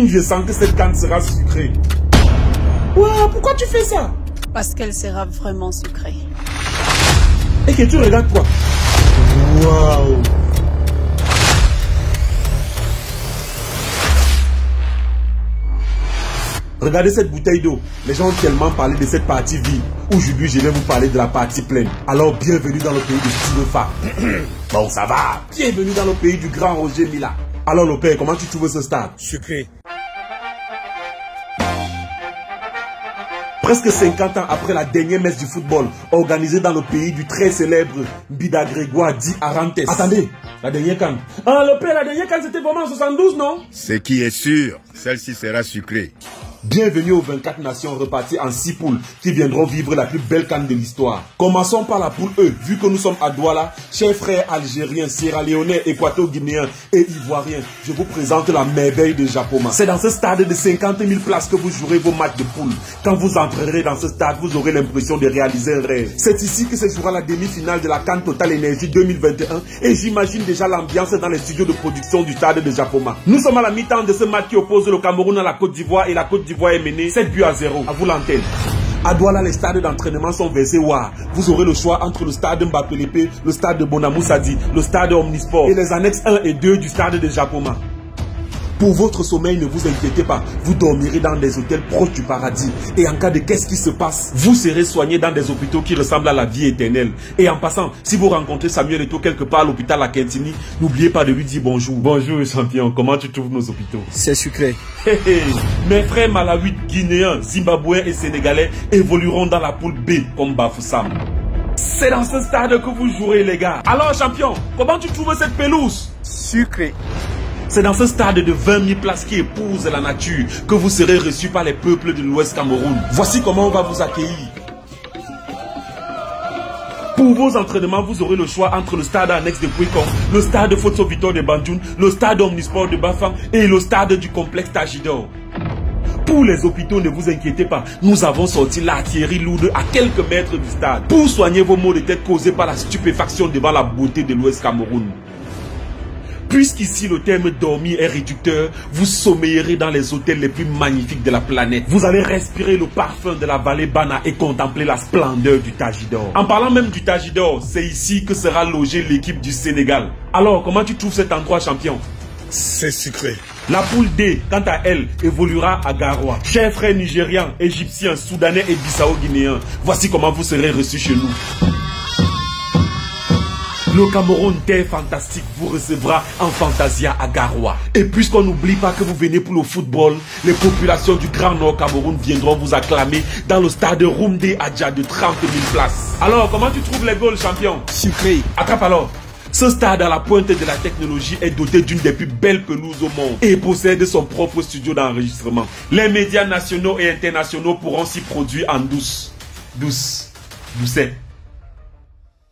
Je sens que cette canne sera sucrée. Ouah, pourquoi tu fais ça? Parce qu'elle sera vraiment sucrée. Et que tu regardes quoi? Waouh! Regardez cette bouteille d'eau. Les gens ont tellement parlé de cette partie vide. Aujourd'hui, je vais vous parler de la partie pleine. Alors, bienvenue dans le pays de Stylofa. Bon, ça va. Bienvenue dans le pays du grand Roger Mila. Alors, le père, comment tu trouves ce stade? Sucré. Presque 50 ans après la dernière messe du football, organisée dans le pays du très célèbre Bida Grégoire dit Arantes. Attendez, la dernière canne. Ah, le père, la dernière canne, c'était vraiment en 72, non? Ce qui est sûr, celle-ci sera sucrée. Bienvenue aux 24 nations reparties en 6 poules qui viendront vivre la plus belle canne de l'histoire. Commençons par la poule E. Vu que nous sommes à Douala, chers frères algériens, sierra-léonais, équato-guinéens et ivoiriens, je vous présente la merveille de Japoma. C'est dans ce stade de 50 000 places que vous jouerez vos matchs de poule. Quand vous entrerez dans ce stade, vous aurez l'impression de réaliser un rêve. C'est ici que se jouera la demi-finale de la Cannes Total Énergie 2021 et j'imagine déjà l'ambiance dans les studios de production du stade de Japoma. Nous sommes à la mi-temps de ce match qui oppose le Cameroun à la Côte d'Ivoire et la Côte d'Ivoire est menée 7-0. À vous l'antenne. À Douala, les stades d'entraînement sont versés WAR. Vous aurez le choix entre le stade Mbappé, le stade de Bonamou Sadi, le stade Omnisport et les annexes 1 et 2 du stade de Japoma. Pour votre sommeil, ne vous inquiétez pas, vous dormirez dans des hôtels proches du paradis. Et en cas de qu'est-ce qui se passe, vous serez soigné dans des hôpitaux qui ressemblent à la vie éternelle. Et en passant, si vous rencontrez Samuel Eto'o quelque part à l'hôpital à Kentini, n'oubliez pas de lui dire bonjour. Bonjour champion, comment tu trouves nos hôpitaux? C'est sucré. Mes frères malawis, guinéens, zimbabwéens et sénégalais évolueront dans la poule B comme Bafoussam. C'est dans ce stade que vous jouerez les gars. Alors champion, comment tu trouves cette pelouse? Sucré. C'est dans ce stade de 20 000 places qui épouse la nature que vous serez reçus par les peuples de l'Ouest Cameroun. Voici comment on va vous accueillir. Pour vos entraînements, vous aurez le choix entre le stade annexe de Pouikon, le stade Foto Victor de Bandjoun, le stade Omnisport de Bafang et le stade du complexe Tajidor. Pour les hôpitaux, ne vous inquiétez pas, nous avons sorti l'artillerie lourde à quelques mètres du stade pour soigner vos maux de tête causés par la stupéfaction devant la beauté de l'Ouest Cameroun. Puisqu'ici le terme dormir est réducteur, vous sommeillerez dans les hôtels les plus magnifiques de la planète. Vous allez respirer le parfum de la vallée Bana et contempler la splendeur du Tajidor. En parlant même du Tajidor, c'est ici que sera logée l'équipe du Sénégal. Alors, comment tu trouves cet endroit champion? C'est sucré. La poule D, quant à elle, évoluera à Garoua. Chers frères nigérians, égyptiens, soudanais et bissau-guinéens, voici comment vous serez reçus chez nous. Le Cameroun, terre fantastique, vous recevra en Fantasia à Garoua. Et puisqu'on n'oublie pas que vous venez pour le football, les populations du Grand Nord Cameroun viendront vous acclamer dans le stade Roumdé Adja de 30 000 places. Alors, comment tu trouves les goals, champion? Sucré. Attrape alors. Ce stade à la pointe de la technologie est doté d'une des plus belles pelouses au monde et possède son propre studio d'enregistrement. Les médias nationaux et internationaux pourront s'y produire en douce. Doucet.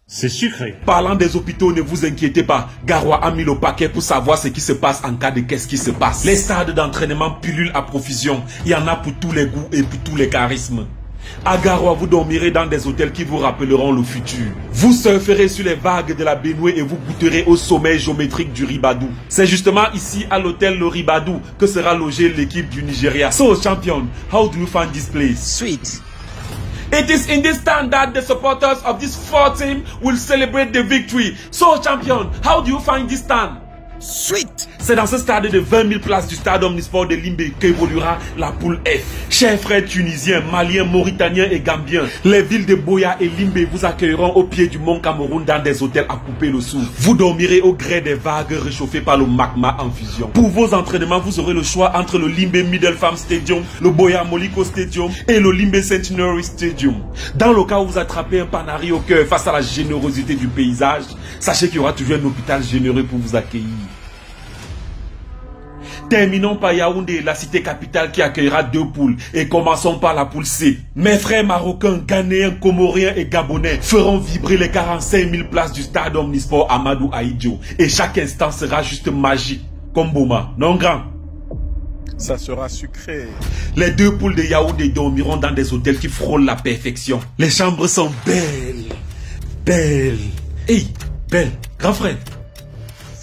C'est sucré. Parlant des hôpitaux, ne vous inquiétez pas. Garoua a mis le paquet pour savoir ce qui se passe en cas de qu'est-ce qui se passe. Les stades d'entraînement pullulent à profusion. Il y en a pour tous les goûts et pour tous les charismes. À Garoua, vous dormirez dans des hôtels qui vous rappelleront le futur. Vous surferez sur les vagues de la Benoué et vous goûterez au sommeil géométrique du Ribadou. C'est justement ici, à l'hôtel Le Ribadou, que sera logée l'équipe du Nigeria. So, champion, how do you find this place? Sweet. It is in this stand that the supporters of this 4 team will celebrate the victory. So, champion, how do you find this stand? Sweet. C'est dans ce stade de 20 000 places du stade Omnisport de Limbé qu'évoluera la poule F. Chers frères tunisiens, maliens, mauritaniens et gambiens, les villes de Boya et Limbé vous accueilleront au pied du mont Cameroun dans des hôtels à couper le souffle. Vous dormirez au gré des vagues réchauffées par le magma en fusion. Pour vos entraînements, vous aurez le choix entre le Limbé Middle Farm Stadium, le Boya Moliko Stadium et le Limbé Centenary Stadium. Dans le cas où vous attrapez un panari au cœur face à la générosité du paysage, sachez qu'il y aura toujours un hôpital généreux pour vous accueillir. Terminons par Yaoundé, la cité capitale qui accueillera 2 poules. Et commençons par la poule C. Mes frères marocains, ghanéens, comoriens et gabonais feront vibrer les 45 000 places du stade Omnisport Amadou Ahidjo. Et chaque instant sera juste magique. Comme Boma, non grand? Ça sera sucré. Les 2 poules de Yaoundé dormiront dans des hôtels qui frôlent la perfection. Les chambres sont belles. Belles. Hey, belle, grand frère.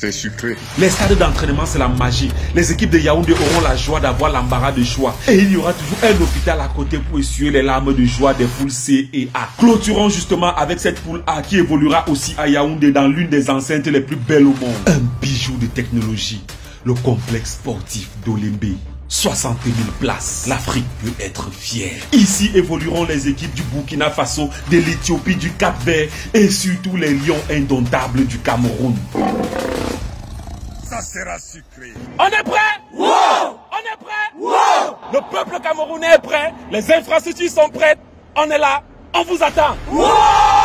C'est sucré. Les stades d'entraînement, c'est la magie. Les équipes de Yaoundé auront la joie d'avoir l'embarras de choix. Et il y aura toujours un hôpital à côté pour essuyer les larmes de joie des poules C et A. Clôturons justement avec cette poule A qui évoluera aussi à Yaoundé dans l'une des enceintes les plus belles au monde. Un bijou de technologie. Le complexe sportif d'Olembe. 60 000 places. L'Afrique peut être fière. Ici évolueront les équipes du Burkina Faso, de l'Éthiopie, du Cap-Vert et surtout les lions indomptables du Cameroun. Ça sera sucré. On est prêt? Wow! On est prêt? Wow! Le peuple camerounais est prêt. Les infrastructures sont prêtes. On est là. On vous attend. Wow!